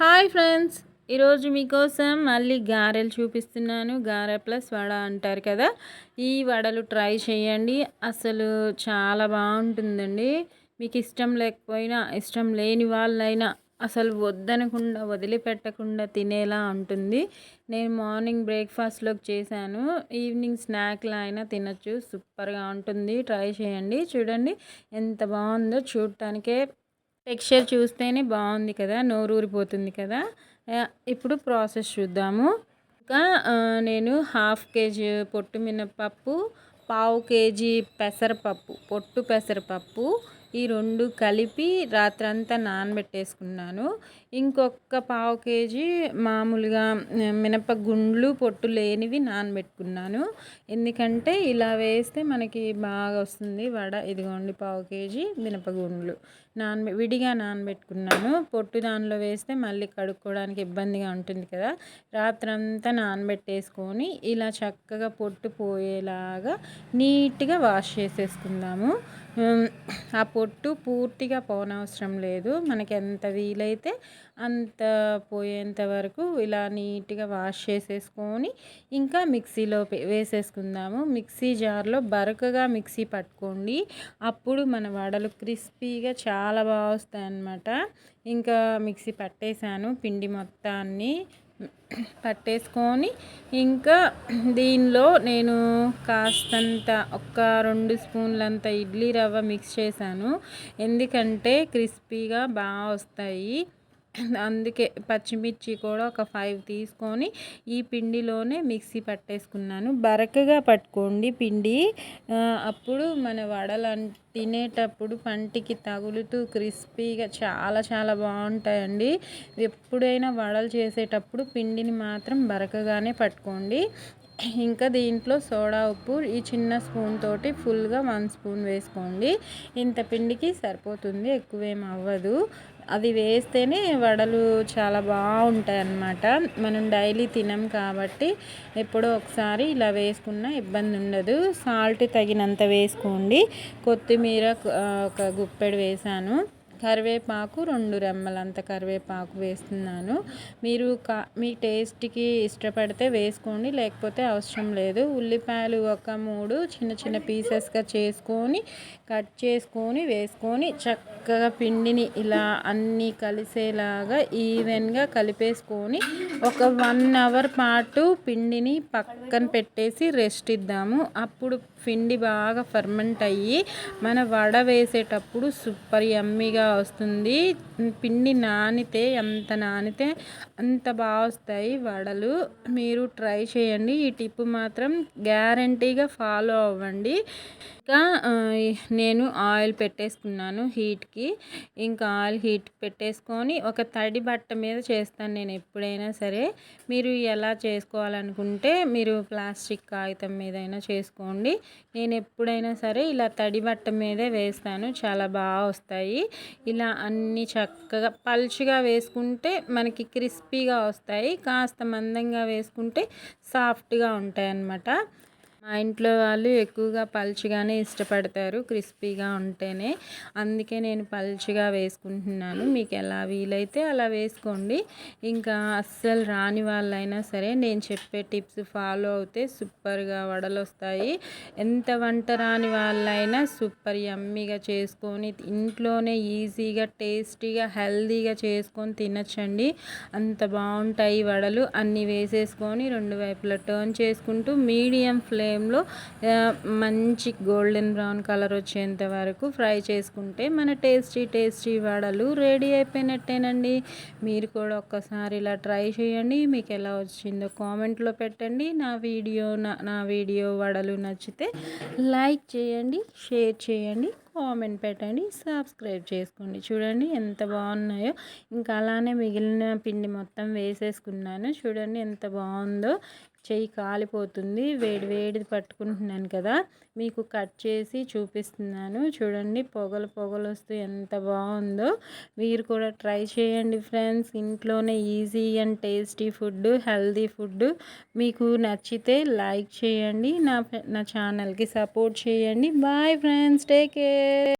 Hi friends, ఈరోజు మీకోసం మళ్ళీ గారెలు చూపిస్తున్నాను. గారె ప్లస్ వడ అంటారు కదా, ఈ వడలు ట్రై చేయండి. అసలు చాలా బాగుంటుందండి. మీకు ఇష్టం లేకపోయినా, ఇష్టం లేని వాళ్ళైనా అసలు వద్దనకుండా వదిలిపెట్టకుండా తినేలా ఉంటుంది. నేను మార్నింగ్ బ్రేక్ఫాస్ట్లోకి చేశాను, ఈవినింగ్ స్నాక్లా అయినా తినచ్చు. సూపర్గా ఉంటుంది, ట్రై చేయండి. చూడండి ఎంత బాగుందో, చూడటానికే టెక్స్చర్ చూస్తేనే బాగుంది కదా, నోరూరిపోతుంది కదా. ఇప్పుడు ప్రాసెస్ చూద్దాము. ఇంకా నేను హాఫ్ కేజీ పొట్టు మినపప్పు, పావు కేజీ పెసరపప్పు, పొట్టు పెసరపప్పు, ఈ రెండు కలిపి రాత్రంతా నానబెట్టేసుకున్నాను. ఇంకొక పావు కేజీ మామూలుగా మినపగుండ్లు పొట్టు లేనివి నానబెట్టుకున్నాను. ఎందుకంటే ఇలా వేస్తే మనకి బాగా వస్తుంది వడ. ఇదిగోండి పావు కేజీ మినపగుండ్లు విడిగా నానబెట్టుకున్నాను. పొట్టు దానిలో వేస్తే మళ్ళీ కడుక్కోవడానికి ఇబ్బందిగా ఉంటుంది కదా. రాత్రంతా నానబెట్టేసుకొని ఇలా చక్కగా పొట్టు పోయేలాగా నీట్గా వాష్ చేసేసుకుందాము. ఆ పొట్టు పూర్తిగా పోనవసరం లేదు, మనకి ఎంత వీలైతే అంత పోయేంత వరకు ఇలా నీట్గా వాష్ చేసేసుకొని ఇంకా మిక్సీలో వేసేసుకుందాము. మిక్సీ జార్లో బరకగా మిక్సీ పట్టుకోండి, అప్పుడు మన వడలు క్రిస్పీగా చాలా బాగా వస్తాయి అన్నమాట. ఇంకా మిక్సీ పట్టేశాను, పిండి మొత్తాన్ని పట్టేసుకొని ఇంకా దీనిలో నేను కాస్తంత ఒక 2 స్పూన్లంత ఇడ్లీ రవ్వ మిక్స్ చేశాను. ఎందుకంటే క్రిస్పీగా బాగా వస్తాయి, అందుకే. పచ్చిమిర్చి కూడా ఒక 5 తీసుకొని ఈ పిండిలోనే మిక్సీ పట్టేసుకున్నాను. బరకగా పట్టుకోండి పిండి, అప్పుడు మన వడలు తినేటప్పుడు పంటికి తగులుతూ క్రిస్పీగా చాలా చాలా బాగుంటాయండి. ఎప్పుడైనా వడలు చేసేటప్పుడు పిండిని మాత్రం బరకగానే పట్టుకోండి. ఇంకా దీంట్లో సోడా ఉప్పు ఈ చిన్న స్పూన్ తోటి ఫుల్గా 1 స్పూన్ వేసుకోండి. ఇంత పిండికి సరిపోతుంది, ఎక్కువేం అవ్వదు. అది వేస్తేనే వడలు చాలా బాగుంటాయి అన్నమాట. మనం డైలీ తినం కాబట్టి ఎప్పుడో ఒకసారి ఇలా వేసుకున్న ఇబ్బంది ఉండదు. సాల్ట్ తగినంత వేసుకోండి. కొత్తిమీర ఒక గుప్పెడు వేసాను. కరివేపాకు 2 రెమ్మలంత కరివేపాకు వేస్తున్నాను. మీరు మీ టేస్ట్కి ఇష్టపడితే వేసుకోండి, లేకపోతే అవసరం లేదు. ఉల్లిపాయలు ఒక 3 చిన్న చిన్న పీసెస్గా చేసుకొని కట్ చేసుకొని వేసుకొని చక్కగా పిండిని ఇలా అన్నీ కలిసేలాగా ఈవెన్గా కలిపేసుకొని ఒక 1 అవర్ పాటు పిండిని పక్కన పెట్టేసి రెస్ట్ ఇద్దాము. అప్పుడు పిండి బాగా ఫర్మెంట్ అయ్యి మన వడ వేసేటప్పుడు సూపర్ యమ్మీగా వస్తుంది. పిండి నానితే ఎంత నానితే అంత బాగా వస్తాయి వడలు. మీరు ట్రై చేయండి, ఈ టిప్ మాత్రం గ్యారంటీగా ఫాలో అవ్వండి. ఇంకా నేను ఆయిల్ పెట్టేసుకున్నాను హీట్కి. ఇంకా ఆయిల్ హీట్ పెట్టేసుకొని ఒక తడి బట్ట మీద చేస్తాను నేను ఎప్పుడైనా సరే. మీరు ఎలా చేసుకోవాలనుకుంటే మీరు ప్లాస్టిక్ కాగితం మీదైనా చేసుకోండి. నేను ఎప్పుడైనా సరే ఇలా తడి బట్ట మీదే వేస్తాను, చాలా బాగా వస్తాయి. ఇలా అన్నీ చక్కగా పల్చగా వేసుకుంటే మనకి క్రిస్పీగా వస్తాయి, కాస్త మందంగా వేసుకుంటే సాఫ్ట్గా ఉంటాయి అన్నమాట. మా ఇంట్లో వాళ్ళు ఎక్కువగా పల్చగానే ఇష్టపడతారు, క్రిస్పీగా ఉంటేనే. అందుకే నేను పల్చగా వేసుకుంటున్నాను. మీకు ఎలా వీలైతే అలా వేసుకోండి. ఇంకా అస్సలు రాని వాళ్ళైనా సరే నేను చెప్పే టిప్స్ ఫాలో అవుతే సూపర్గా వడలు వస్తాయి. ఎంత వంట రాని వాళ్ళైనా సూపర్ యమ్మీగా చేసుకొని ఇంట్లోనే ఈజీగా టేస్టీగా హెల్తీగా చేసుకొని తినచ్చండి. అంత బాగుంటాయి వడలు. అన్నీ వేసేసుకొని 2 వైపులా టర్న్ చేసుకుంటూ మీడియం ఫ్లేమ్లో మంచి గోల్డెన్ బ్రౌన్ కలర్ వచ్చేంత వరకు ఫ్రై చేసుకుంటే మన టేస్టీ వడలు రెడీ అయిపోయినట్టేనండి. మీరు కూడా ఒక్కసారి ఇలా ట్రై చేయండి. మీకు ఎలా వచ్చిందో కామెంట్లో పెట్టండి. నా వీడియో వడలు నచ్చితే లైక్ చేయండి, షేర్ చేయండి, కామెంట్ పెట్టండి, సబ్స్క్రైబ్ చేసుకోండి. చూడండి ఎంత బాగున్నాయో. ఇంకా అలానే మిగిలిన పిండి మొత్తం వేసేసుకున్నాను. చూడండి ఎంత బాగుందో. చెయ్యి కాలిపోతుంది, వేడిది పట్టుకుంటున్నాను కదా, మీకు కట్ చేసి చూపిస్తున్నాను. చూడండి పొగలు వస్తూ ఎంత బాగుందో. మీరు కూడా ట్రై చేయండి ఫ్రెండ్స్. ఇంట్లోనే easy and tasty food, healthy food. మీకు నచ్చితే లైక్ చేయండి, నా ఛానల్కి సపోర్ట్ చేయండి. Bye friends, take care.